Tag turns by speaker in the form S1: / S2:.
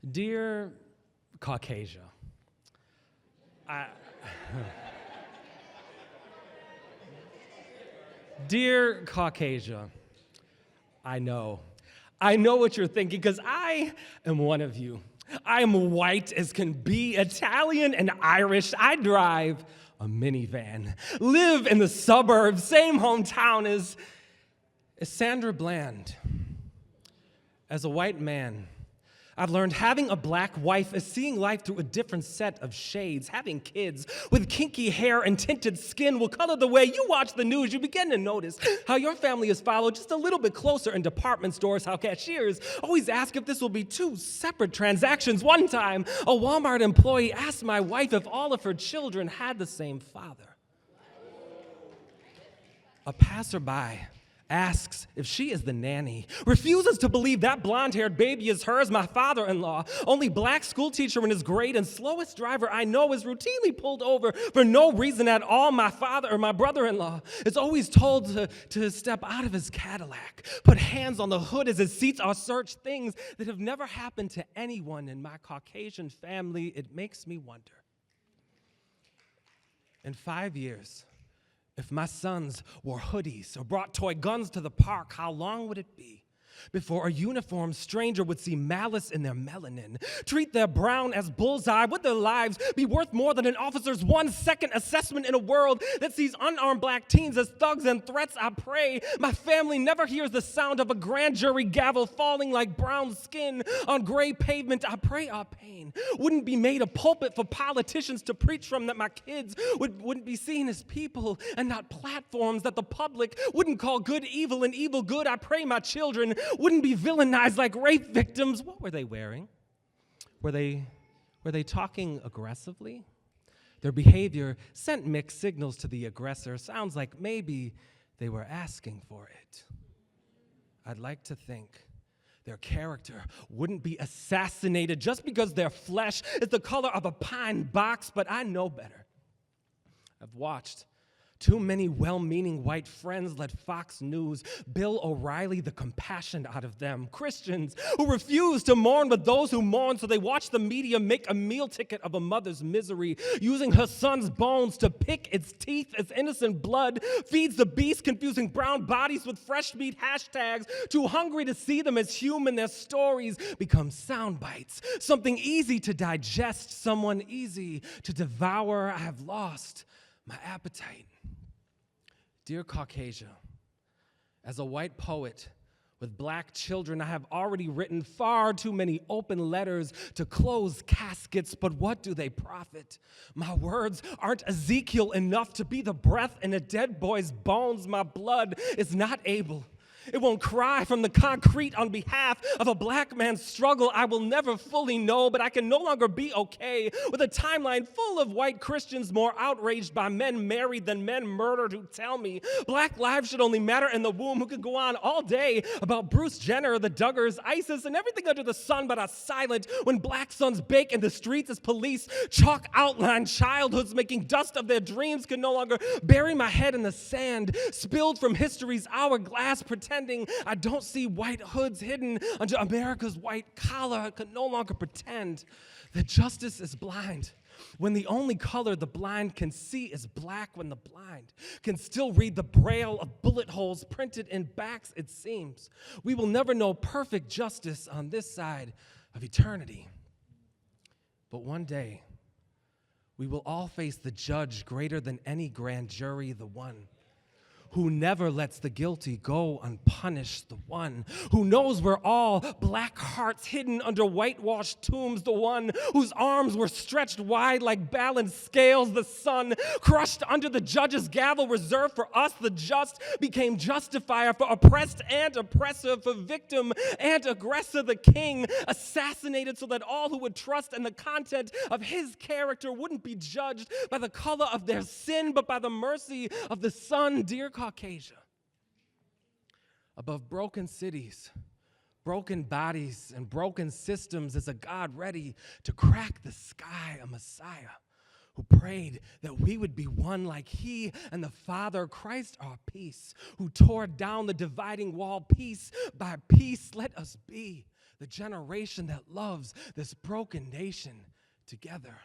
S1: Dear Caucasia, Dear Caucasia, I know what you're thinking, because I am one of you. I am white as can be, Italian and Irish. I drive a minivan, live in the suburbs, same hometown as Sandra Bland. As a white man, I've learned having a black wife is seeing life through a different set of shades. Having kids with kinky hair and tinted skin will color the way you watch the news. You begin to notice how your family is followed just a little bit closer in department stores, how cashiers always ask if this will be two separate transactions. One time, a Walmart employee asked my wife if all of her children had the same father. A passerby asks if she is the nanny, refuses to believe that blonde-haired baby is hers, my father-in-law, only black school teacher in his grade and slowest driver I know, is routinely pulled over for no reason at all. My father or my brother-in-law is always told to step out of his Cadillac, put hands on the hood as his seats are searched, things that have never happened to anyone in my Caucasian family. It makes me wonder. In 5 years, if my sons wore hoodies or brought toy guns to the park, how long would it be before a uniformed stranger would see malice in their melanin, treat their brown as bullseye? Would their lives be worth more than an officer's 1 second assessment in a world that sees unarmed black teens as thugs and threats? I pray my family never hears the sound of a grand jury gavel falling like brown skin on gray pavement. I pray our pain wouldn't be made a pulpit for politicians to preach from, that my kids wouldn't be seen as people and not platforms, that the public wouldn't call good evil and evil good. I pray my children wouldn't be villainized like rape victims. What were they wearing? Were they talking aggressively? Their behavior sent mixed signals to the aggressor. Sounds like maybe they were asking for it. I'd like to think their character wouldn't be assassinated just because their flesh is the color of a pine box, but I know better. I've watched too many well-meaning white friends let Fox News, Bill O'Reilly, the compassion out of them. Christians who refuse to mourn with those who mourn, so they watch the media make a meal ticket of a mother's misery, using her son's bones to pick its teeth as innocent blood feeds the beast, confusing brown bodies with fresh meat hashtags, too hungry to see them as human. Their stories become sound bites, something easy to digest, someone easy to devour. I have lost my appetite. Dear Caucasia, as a white poet with black children, I have already written far too many open letters to close caskets, but what do they profit? My words aren't Ezekiel enough to be the breath in a dead boy's bones. My blood is not able. It won't cry from the concrete on behalf of a black man's struggle I will never fully know, but I can no longer be okay with a timeline full of white Christians more outraged by men married than men murdered, who tell me black lives should only matter in the womb, who could go on all day about Bruce Jenner, the Duggars, ISIS, and everything under the sun, but are silent when black sons bake in the streets as police chalk outline childhoods, making dust of their dreams. Can no longer bury my head in the sand spilled from history's hourglass, pretending I don't see white hoods hidden under America's white collar. I can no longer pretend that justice is blind when the only color the blind can see is black, when the blind can still read the braille of bullet holes printed in backs. It seems we will never know perfect justice on this side of eternity. But one day, we will all face the judge greater than any grand jury, the one who never lets the guilty go unpunished, the one who knows we're all black hearts hidden under whitewashed tombs, the one whose arms were stretched wide like balanced scales, the sun crushed under the judge's gavel reserved for us. The just became justifier for oppressed and oppressor, for victim and aggressor, the king assassinated so that all who would trust in the content of his character wouldn't be judged by the color of their sin, but by the mercy of the Son. Dear Caucasia, above broken cities, broken bodies, and broken systems is a God ready to crack the sky, a Messiah who prayed that we would be one like he and the Father, Christ our peace, who tore down the dividing wall piece by piece. Let us be the generation that loves this broken nation together.